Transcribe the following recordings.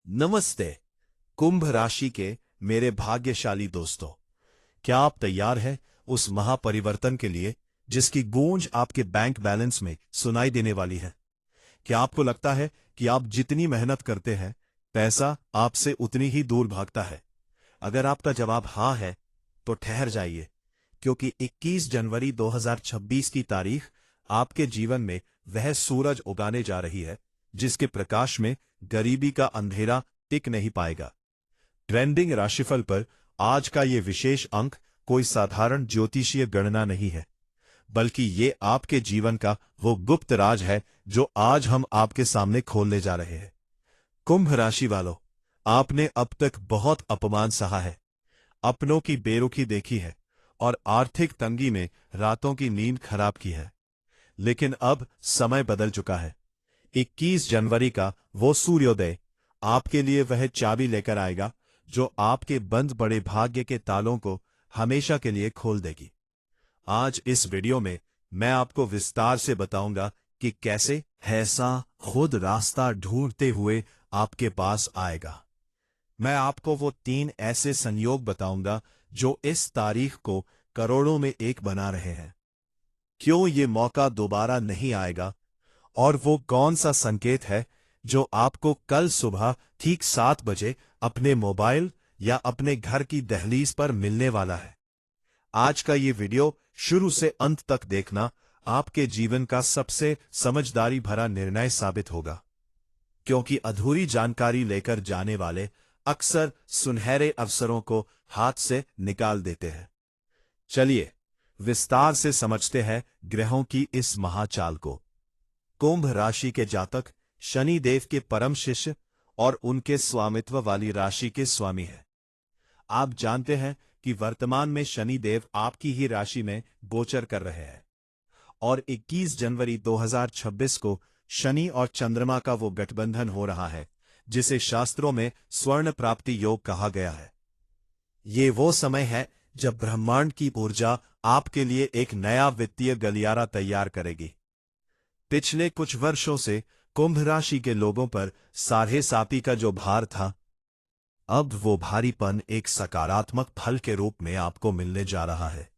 नमस्ते कुंभ राशि के मेरे भाग्यशाली दोस्तों। क्या आप तैयार हैं उस महापरिवर्तन के लिए जिसकी गूंज आपके बैंक बैलेंस में सुनाई देने वाली है? क्या आपको लगता है कि आप जितनी मेहनत करते हैं पैसा आपसे उतनी ही दूर भागता है? अगर आपका जवाब हाँ है तो ठहर जाइए, क्योंकि 21 जनवरी 2026 की तारीख आपके जीवन में वह सूरज उगाने जा रही है जिसके प्रकाश में गरीबी का अंधेरा टिक नहीं पाएगा। ट्रेंडिंग राशिफल पर आज का ये विशेष अंक कोई साधारण ज्योतिषीय गणना नहीं है, बल्कि ये आपके जीवन का वो गुप्त राज है जो आज हम आपके सामने खोलने जा रहे हैं। कुंभ राशि वालों, आपने अब तक बहुत अपमान सहा है, अपनों की बेरुखी देखी है और आर्थिक तंगी में रातों की नींद खराब की है। लेकिन अब समय बदल चुका है। 21 जनवरी का वो सूर्योदय आपके लिए वह चाबी लेकर आएगा जो आपके बंद बड़े भाग्य के तालों को हमेशा के लिए खोल देगी। आज इस वीडियो में मैं आपको विस्तार से बताऊंगा कि कैसे ऐसा खुद रास्ता ढूंढते हुए आपके पास आएगा। मैं आपको वो 3 ऐसे संयोग बताऊंगा जो इस तारीख को करोड़ों में एक बना रहे हैं। क्यों ये मौका दोबारा नहीं आएगा, और वो कौन सा संकेत है जो आपको कल सुबह ठीक 7 बजे अपने मोबाइल या अपने घर की दहलीज पर मिलने वाला है। आज का ये वीडियो शुरू से अंत तक देखना आपके जीवन का सबसे समझदारी भरा निर्णय साबित होगा, क्योंकि अधूरी जानकारी लेकर जाने वाले अक्सर सुनहरे अवसरों को हाथ से निकाल देते हैं। चलिए विस्तार से समझते हैं ग्रहों की इस महाचाल को। कुंभ राशि के जातक शनि देव के परम शिष्य और उनके स्वामित्व वाली राशि के स्वामी हैं। आप जानते हैं कि वर्तमान में शनि देव आपकी ही राशि में गोचर कर रहे हैं और 21 जनवरी 2026 को शनि और चंद्रमा का वो गठबंधन हो रहा है जिसे शास्त्रों में स्वर्ण प्राप्ति योग कहा गया है। ये वो समय है जब ब्रह्मांड की ऊर्जा आपके लिए एक नया वित्तीय गलियारा तैयार करेगी। पिछले कुछ वर्षों से कुंभ राशि के लोगों पर साढ़े साती का जो भार था, अब वो भारीपन एक सकारात्मक फल के रूप में आपको मिलने जा रहा है।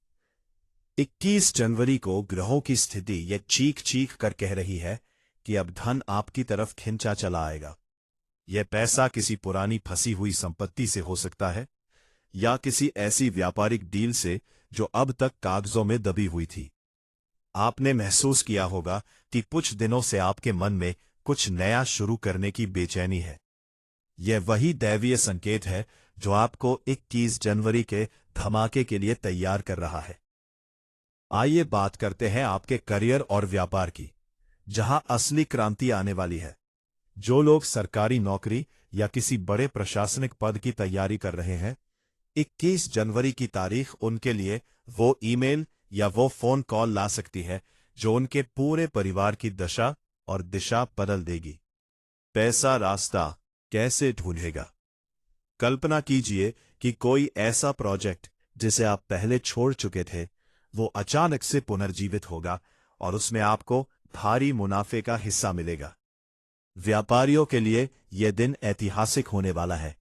21 जनवरी को ग्रहों की स्थिति ये चीख चीख कर कह रही है कि अब धन आपकी तरफ खिंचा चला आएगा। यह पैसा किसी पुरानी फंसी हुई संपत्ति से हो सकता है या किसी ऐसी व्यापारिक डील से जो अब तक कागजों में दबी हुई थी। आपने महसूस किया होगा कि कुछ दिनों से आपके मन में कुछ नया शुरू करने की बेचैनी है। यह वही दैवीय संकेत है जो आपको 21 जनवरी के धमाके के लिए तैयार कर रहा है। आइए बात करते हैं आपके करियर और व्यापार की, जहां असली क्रांति आने वाली है। जो लोग सरकारी नौकरी या किसी बड़े प्रशासनिक पद की तैयारी कर रहे हैं, 21 जनवरी की तारीख उनके लिए वो ईमेल या वो फोन कॉल ला सकती है जो उनके पूरे परिवार की दशा और दिशा बदल देगी। पैसा रास्ता कैसे ढूंढेगा? कल्पना कीजिए कि कोई ऐसा प्रोजेक्ट जिसे आप पहले छोड़ चुके थे वो अचानक से पुनर्जीवित होगा और उसमें आपको भारी मुनाफे का हिस्सा मिलेगा। व्यापारियों के लिए यह दिन ऐतिहासिक होने वाला है।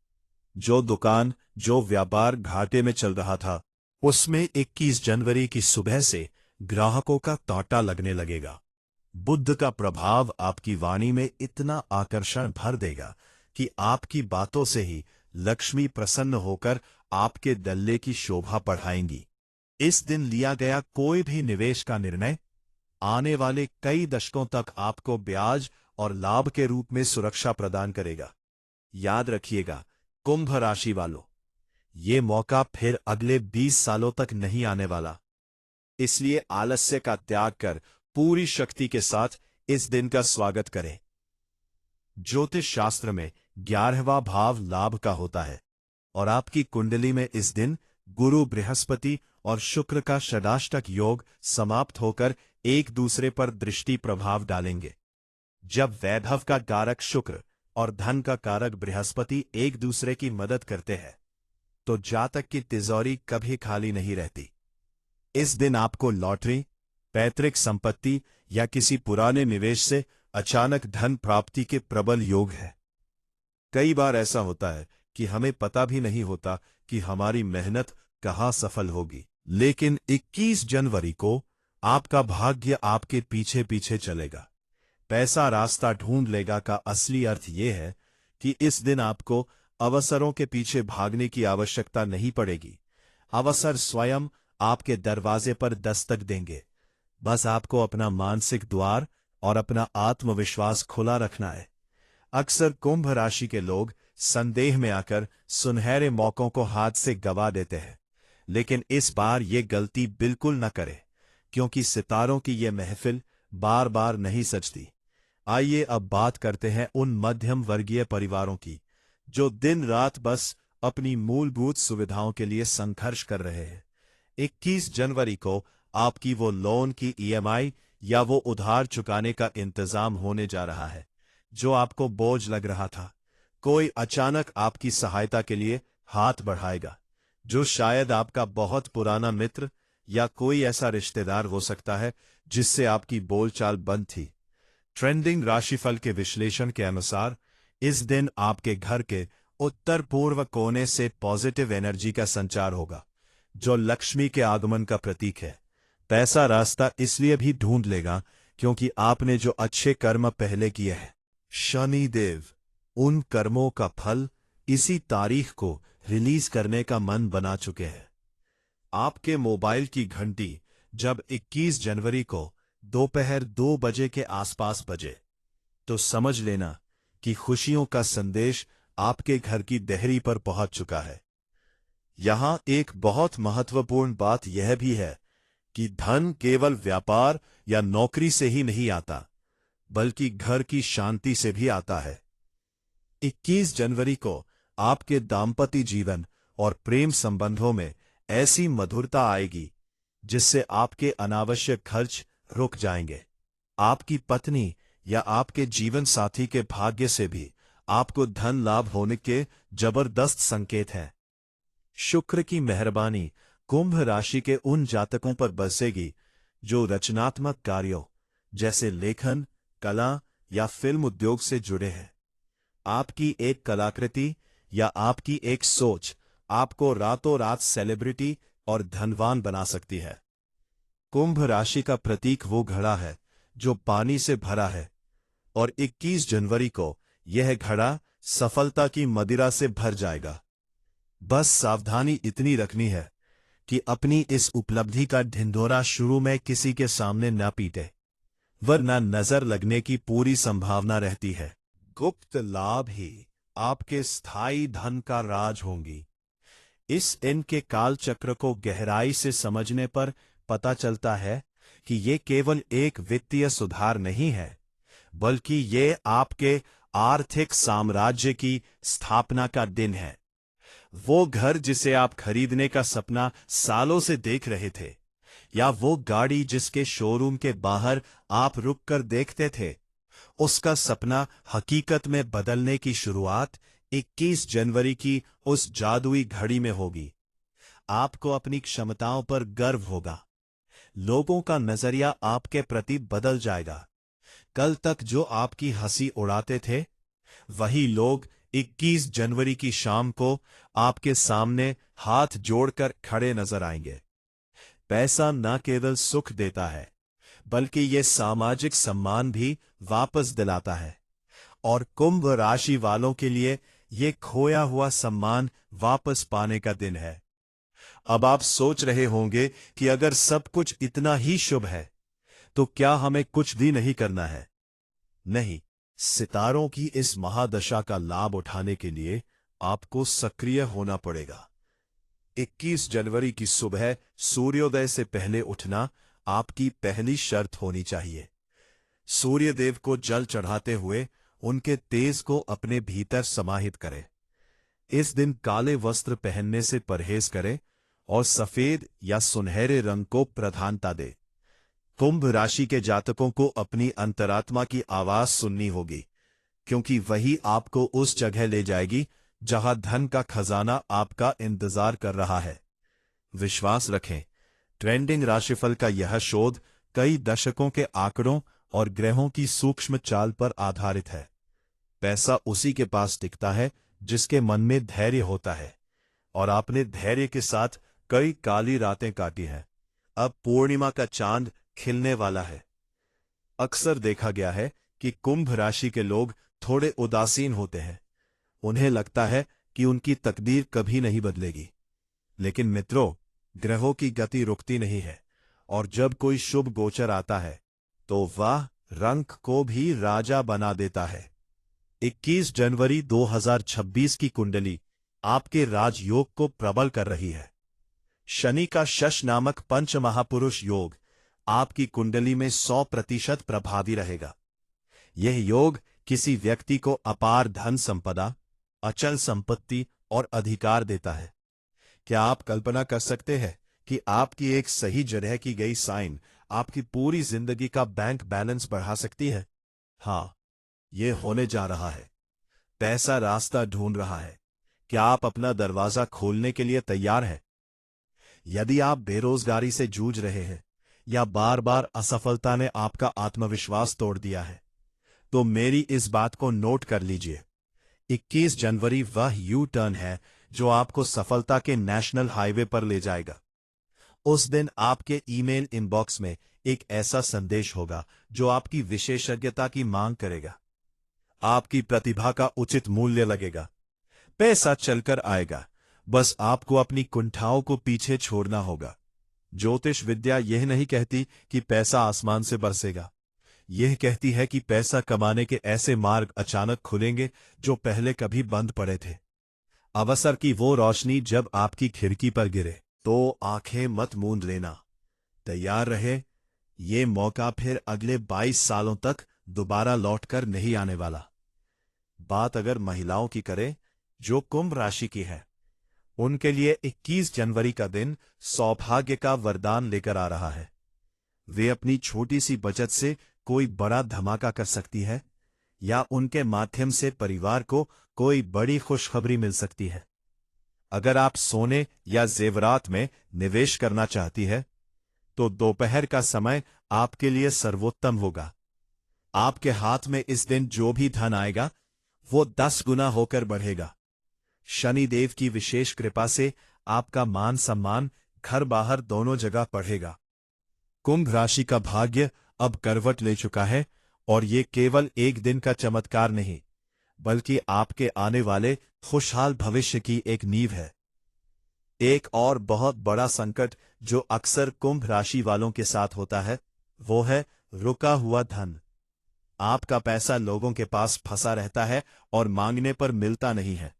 जो दुकान, जो व्यापार घाटे में चल रहा था, उसमें 21 जनवरी की सुबह से ग्राहकों का तांता लगने लगेगा। बुद्ध का प्रभाव आपकी वाणी में इतना आकर्षण भर देगा कि आपकी बातों से ही लक्ष्मी प्रसन्न होकर आपके दल्ले की शोभा बढ़ाएंगी। इस दिन लिया गया कोई भी निवेश का निर्णय आने वाले कई दशकों तक आपको ब्याज और लाभ के रूप में सुरक्षा प्रदान करेगा। याद रखिएगा कुंभ राशि वालों, ये मौका फिर अगले 20 सालों तक नहीं आने वाला। इसलिए आलस्य का त्याग कर पूरी शक्ति के साथ इस दिन का स्वागत करें। ज्योतिष शास्त्र में 11वां भाव लाभ का होता है और आपकी कुंडली में इस दिन गुरु, बृहस्पति और शुक्र का षडाष्टक योग समाप्त होकर एक दूसरे पर दृष्टि प्रभाव डालेंगे। जब वैभव का कारक शुक्र और धन का कारक बृहस्पति एक दूसरे की मदद करते हैं तो जातक की तिजोरी कभी खाली नहीं रहती। इस दिन आपको लॉटरी, पैतृक संपत्ति या किसी पुराने निवेश से अचानक धन प्राप्ति के प्रबल योग है। कई बार ऐसा होता है कि हमें पता भी नहीं होता कि हमारी मेहनत कहाँ सफल होगी, लेकिन 21 जनवरी को आपका भाग्य आपके पीछे पीछे चलेगा। पैसा रास्ता ढूंढ लेगा का असली अर्थ यह है कि इस दिन आपको अवसरों के पीछे भागने की आवश्यकता नहीं पड़ेगी। अवसर स्वयं आपके दरवाजे पर दस्तक देंगे। बस आपको अपना मानसिक द्वार और अपना आत्मविश्वास खुला रखना है। अक्सर कुंभ राशि के लोग संदेह में आकर सुनहरे मौकों को हाथ से गवा देते हैं, लेकिन इस बार ये गलती बिल्कुल न करें, क्योंकि सितारों की ये महफिल बार बार नहीं सजती। आइए अब बात करते हैं उन मध्यम वर्गीय परिवारों की जो दिन रात बस अपनी मूलभूत सुविधाओं के लिए संघर्ष कर रहे हैं। 21 जनवरी को आपकी वो लोन की ईएमआई या वो उधार चुकाने का इंतजाम होने जा रहा है जो आपको बोझ लग रहा था। कोई अचानक आपकी सहायता के लिए हाथ बढ़ाएगा, जो शायद आपका बहुत पुराना मित्र या कोई ऐसा रिश्तेदार हो सकता है जिससे आपकी बोलचाल बंद थी। ट्रेंडिंग राशिफल के विश्लेषण के अनुसार इस दिन आपके घर के उत्तर पूर्व कोने से पॉजिटिव एनर्जी का संचार होगा, जो लक्ष्मी के आगमन का प्रतीक है। पैसा रास्ता इसलिए भी ढूंढ लेगा क्योंकि आपने जो अच्छे कर्म पहले किए हैं। शनि देव उन कर्मों का फल इसी तारीख को रिलीज करने का मन बना चुके हैं। आपके मोबाइल की घंटी जब 21 जनवरी को दोपहर 2 बजे के आसपास बजे, तो समझ लेना कि खुशियों का संदेश आपके घर की देहरी पर पहुंच चुका है। यहां एक बहुत महत्वपूर्ण बात यह भी है कि धन केवल व्यापार या नौकरी से ही नहीं आता, बल्कि घर की शांति से भी आता है। 21 जनवरी को आपके दाम्पत्य जीवन और प्रेम संबंधों में ऐसी मधुरता आएगी जिससे आपके अनावश्यक खर्च रुक जाएंगे। आपकी पत्नी या आपके जीवन साथी के भाग्य से भी आपको धन लाभ होने के जबरदस्त संकेत हैं। शुक्र की मेहरबानी कुंभ राशि के उन जातकों पर बरसेगी जो रचनात्मक कार्यों जैसे लेखन, कला या फिल्म उद्योग से जुड़े हैं। आपकी एक कलाकृति या आपकी एक सोच आपको रातों रात सेलिब्रिटी और धनवान बना सकती है। कुंभ राशि का प्रतीक वो घड़ा है जो पानी से भरा है, और 21 जनवरी को यह घड़ा सफलता की मदिरा से भर जाएगा। बस सावधानी इतनी रखनी है कि अपनी इस उपलब्धि का ढिंढोरा शुरू में किसी के सामने न पीटे, वरना नजर लगने की पूरी संभावना रहती है। गुप्त लाभ ही आपके स्थायी धन का राज होंगी। इस इनके काल चक्र को गहराई से समझने पर पता चलता है कि ये केवल एक वित्तीय सुधार नहीं है, बल्कि ये आपके आर्थिक साम्राज्य की स्थापना का दिन है। वो घर जिसे आप खरीदने का सपना सालों से देख रहे थे, या वो गाड़ी जिसके शोरूम के बाहर आप रुककर देखते थे, उसका सपना हकीकत में बदलने की शुरुआत 21 जनवरी की उस जादुई घड़ी में होगी। आपको अपनी क्षमताओं पर गर्व होगा। लोगों का नजरिया आपके प्रति बदल जाएगा। कल तक जो आपकी हंसी उड़ाते थे, वही लोग 21 जनवरी की शाम को आपके सामने हाथ जोड़कर खड़े नजर आएंगे। पैसा न केवल सुख देता है, बल्कि ये सामाजिक सम्मान भी वापस दिलाता है, और कुंभ राशि वालों के लिए ये खोया हुआ सम्मान वापस पाने का दिन है। अब आप सोच रहे होंगे कि अगर सब कुछ इतना ही शुभ है, तो क्या हमें कुछ भी नहीं करना है? नहीं, सितारों की इस महादशा का लाभ उठाने के लिए आपको सक्रिय होना पड़ेगा। 21 जनवरी की सुबह सूर्योदय से पहले उठना आपकी पहली शर्त होनी चाहिए। सूर्यदेव को जल चढ़ाते हुए उनके तेज को अपने भीतर समाहित करें। इस दिन काले वस्त्र पहनने से परहेज करें और सफेद या सुनहरे रंग को प्रधानता दें। कुंभ राशि के जातकों को अपनी अंतरात्मा की आवाज सुननी होगी, क्योंकि वही आपको उस जगह ले जाएगी जहां धन का खजाना आपका इंतजार कर रहा है। विश्वास रखें, ट्रेंडिंग राशिफल का यह शोध कई दशकों के आंकड़ों और ग्रहों की सूक्ष्म चाल पर आधारित है। पैसा उसी के पास टिकता है जिसके मन में धैर्य होता है, और आपने धैर्य के साथ कई काली रातें काटी हैं। अब पूर्णिमा का चांद खिलने वाला है। अक्सर देखा गया है कि कुंभ राशि के लोग थोड़े उदासीन होते हैं। उन्हें लगता है कि उनकी तकदीर कभी नहीं बदलेगी। लेकिन मित्रों, ग्रहों की गति रुकती नहीं है, और जब कोई शुभ गोचर आता है तो वह रंक को भी राजा बना देता है। 21 जनवरी 2026 की कुंडली आपके राजयोग को प्रबल कर रही है। शनि का शश नामक पंच महापुरुष योग आपकी कुंडली में 100% प्रभावी रहेगा। यह योग किसी व्यक्ति को अपार धन संपदा, अचल संपत्ति और अधिकार देता है। क्या आप कल्पना कर सकते हैं कि आपकी एक सही जगह की गई साइन आपकी पूरी जिंदगी का बैंक बैलेंस बढ़ा सकती है? हाँ, यह होने जा रहा है। पैसा रास्ता ढूंढ रहा है। क्या आप अपना दरवाजा खोलने के लिए तैयार हैं? यदि आप बेरोजगारी से जूझ रहे हैं या बार बार असफलता ने आपका आत्मविश्वास तोड़ दिया है, तो मेरी इस बात को नोट कर लीजिए। 21 जनवरी वह यू टर्न है जो आपको सफलता के नेशनल हाईवे पर ले जाएगा। उस दिन आपके ईमेल इनबॉक्स में एक ऐसा संदेश होगा जो आपकी विशेषज्ञता की मांग करेगा। आपकी प्रतिभा का उचित मूल्य लगेगा। पैसा चलकर आएगा, बस आपको अपनी कुंठाओं को पीछे छोड़ना होगा। ज्योतिष विद्या यह नहीं कहती कि पैसा आसमान से बरसेगा। यह कहती है कि पैसा कमाने के ऐसे मार्ग अचानक खुलेंगे जो पहले कभी बंद पड़े थे। अवसर की वो रोशनी जब आपकी खिड़की पर गिरे तो आंखें मत मूंद लेना। तैयार रहे, ये मौका फिर अगले 22 सालों तक दोबारा लौटकर नहीं आने वाला। बात अगर महिलाओं की करें जो कुंभ राशि की है, उनके लिए 21 जनवरी का दिन सौभाग्य का वरदान लेकर आ रहा है। वे अपनी छोटी सी बचत से कोई बड़ा धमाका कर सकती है, या उनके माध्यम से परिवार को कोई बड़ी खुशखबरी मिल सकती है। अगर आप सोने या जेवरात में निवेश करना चाहती है, तो दोपहर का समय आपके लिए सर्वोत्तम होगा। आपके हाथ में इस दिन जो भी धन आएगा वो 10 गुना होकर बढ़ेगा। शनिदेव की विशेष कृपा से आपका मान सम्मान घर बाहर दोनों जगह बढ़ेगा। कुंभ राशि का भाग्य अब करवट ले चुका है, और ये केवल एक दिन का चमत्कार नहीं, बल्कि आपके आने वाले खुशहाल भविष्य की एक नींव है। एक और बहुत बड़ा संकट जो अक्सर कुंभ राशि वालों के साथ होता है, वो है रुका हुआ धन। आपका पैसा लोगों के पास फंसा रहता है और मांगने पर मिलता नहीं है।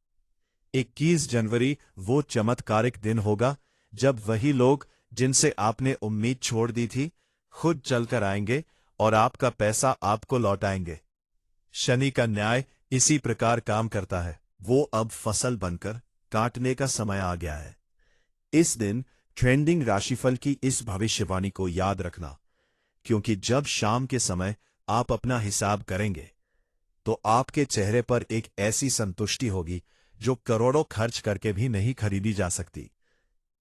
21 जनवरी वो चमत्कारिक दिन होगा जब वही लोग जिनसे आपने उम्मीद छोड़ दी थी खुद चलकर आएंगे और आपका पैसा आपको लौटाएंगे। शनि का न्याय इसी प्रकार काम करता है। वो अब फसल बनकर काटने का समय आ गया है। इस दिन ट्रेंडिंग राशिफल की इस भविष्यवाणी को याद रखना, क्योंकि जब शाम के समय आप अपना हिसाब करेंगे तो आपके चेहरे पर एक ऐसी संतुष्टि होगी जो करोड़ों खर्च करके भी नहीं खरीदी जा सकती।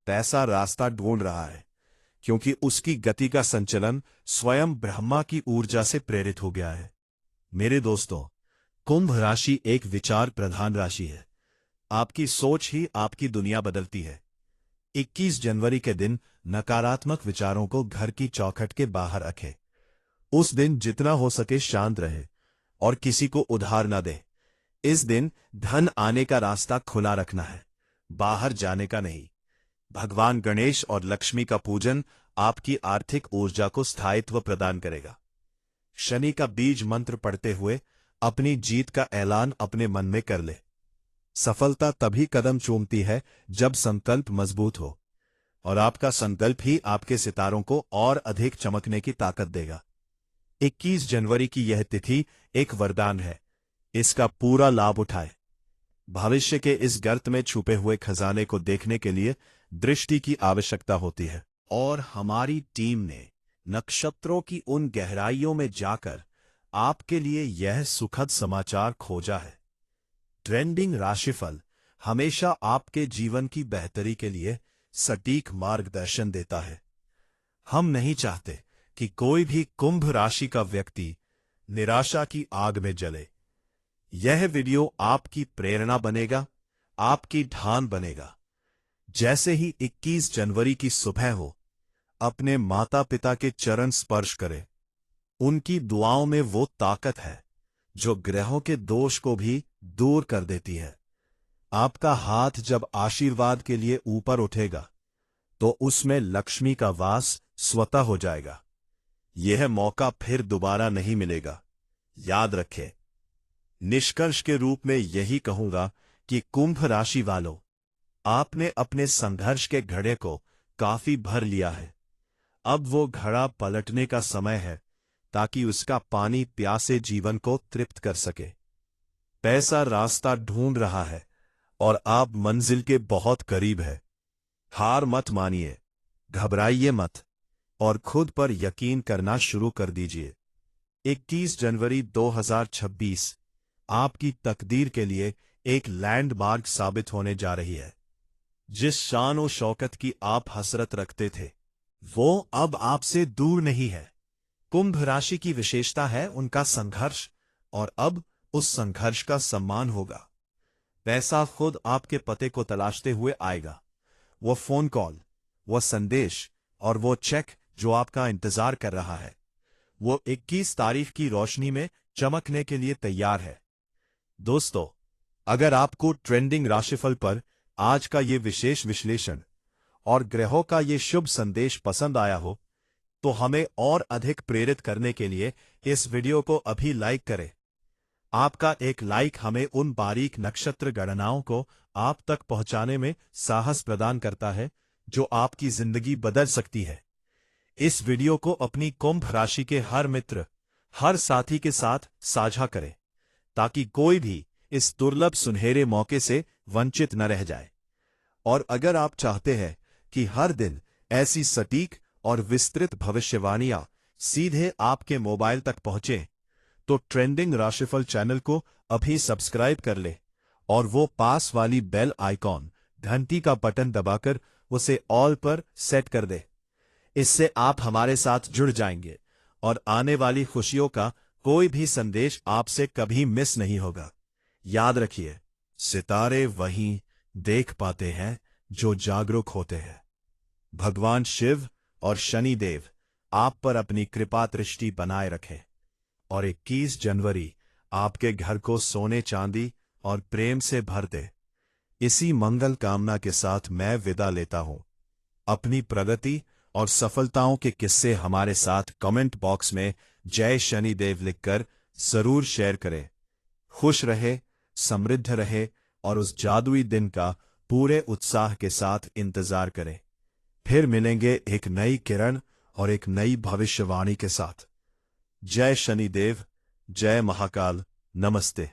पैसा रास्ता ढूंढ रहा है, क्योंकि उसकी गति का संचलन स्वयं ब्रह्मा की ऊर्जा से प्रेरित हो गया है। मेरे दोस्तों, कुंभ राशि एक विचार प्रधान राशि है। आपकी सोच ही आपकी दुनिया बदलती है। 21 जनवरी के दिन नकारात्मक विचारों को घर की चौखट के बाहर रखें। उस दिन जितना हो सके शांत रहे और किसी को उधार न दे। इस दिन धन आने का रास्ता खुला रखना है, बाहर जाने का नहीं। भगवान गणेश और लक्ष्मी का पूजन आपकी आर्थिक ऊर्जा को स्थायित्व प्रदान करेगा। शनि का बीज मंत्र पढ़ते हुए अपनी जीत का ऐलान अपने मन में कर ले। सफलता तभी कदम चूमती है जब संकल्प मजबूत हो, और आपका संकल्प ही आपके सितारों को और अधिक चमकने की ताकत देगा। 21 जनवरी की यह तिथि एक वरदान है। इसका पूरा लाभ उठाएं। भविष्य के इस गर्त में छुपे हुए खजाने को देखने के लिए दृष्टि की आवश्यकता होती है, और हमारी टीम ने नक्षत्रों की उन गहराइयों में जाकर आपके लिए यह सुखद समाचार खोजा है। ट्रेंडिंग राशिफल हमेशा आपके जीवन की बेहतरी के लिए सटीक मार्गदर्शन देता है। हम नहीं चाहते कि कोई भी कुंभ राशि का व्यक्ति निराशा की आग में जले। यह वीडियो आपकी प्रेरणा बनेगा, आपकी ढाल बनेगा। जैसे ही 21 जनवरी की सुबह हो, अपने माता पिता के चरण स्पर्श करें। उनकी दुआओं में वो ताकत है जो ग्रहों के दोष को भी दूर कर देती है। आपका हाथ जब आशीर्वाद के लिए ऊपर उठेगा तो उसमें लक्ष्मी का वास स्वतः हो जाएगा। यह मौका फिर दोबारा नहीं मिलेगा, याद रखें। निष्कर्ष के रूप में यही कहूंगा कि कुंभ राशि वालों, आपने अपने संघर्ष के घड़े को काफी भर लिया है। अब वो घड़ा पलटने का समय है ताकि उसका पानी प्यासे जीवन को तृप्त कर सके। पैसा रास्ता ढूंढ रहा है और आप मंजिल के बहुत करीब है। हार मत मानिए, घबराइए मत और खुद पर यकीन करना शुरू कर दीजिए। 21 जनवरी 2026 आपकी तकदीर के लिए एक लैंडमार्क साबित होने जा रही है। जिस शान और शौकत की आप हसरत रखते थे, वो अब आपसे दूर नहीं है। कुंभ राशि की विशेषता है उनका संघर्ष, और अब उस संघर्ष का सम्मान होगा। पैसा खुद आपके पते को तलाशते हुए आएगा। वो फोन कॉल, वो संदेश और वो चेक जो आपका इंतजार कर रहा है, वो 21 तारीख की रोशनी में चमकने के लिए तैयार है। दोस्तों, अगर आपको ट्रेंडिंग राशिफल पर आज का ये विशेष विश्लेषण और ग्रहों का ये शुभ संदेश पसंद आया हो, तो हमें और अधिक प्रेरित करने के लिए इस वीडियो को अभी लाइक करें। आपका एक लाइक हमें उन बारीक नक्षत्र गणनाओं को आप तक पहुंचाने में साहस प्रदान करता है जो आपकी जिंदगी बदल सकती है। इस वीडियो को अपनी कुंभ राशि के हर मित्र, हर साथी के साथ साझा करें ताकि कोई भी इस दुर्लभ सुनहरे मौके से वंचित न रह जाए। और अगर आप चाहते हैं कि हर दिन ऐसी सटीक और विस्तृत भविष्यवाणियां सीधे आपके मोबाइल तक पहुंचे, तो ट्रेंडिंग राशिफल चैनल को अभी सब्सक्राइब कर ले और वो पास वाली बेल आइकॉन घंटी का बटन दबाकर उसे ऑल पर सेट कर दे। इससे आप हमारे साथ जुड़ जाएंगे और आने वाली खुशियों का कोई भी संदेश आपसे कभी मिस नहीं होगा। याद रखिए, सितारे वहीं देख पाते हैं जो जागरूक होते हैं। भगवान शिव और शनिदेव आप पर अपनी कृपा दृष्टि बनाए रखें और 21 जनवरी आपके घर को सोने चांदी और प्रेम से भर दे। इसी मंगल कामना के साथ मैं विदा लेता हूं। अपनी प्रगति और सफलताओं के किस्से हमारे साथ कमेंट बॉक्स में जय शनिदेव लिखकर जरूर शेयर करें। खुश रहे, समृद्ध रहे और उस जादुई दिन का पूरे उत्साह के साथ इंतजार करें। फिर मिलेंगे एक नई किरण और एक नई भविष्यवाणी के साथ। जय शनिदेव, जय महाकाल, नमस्ते।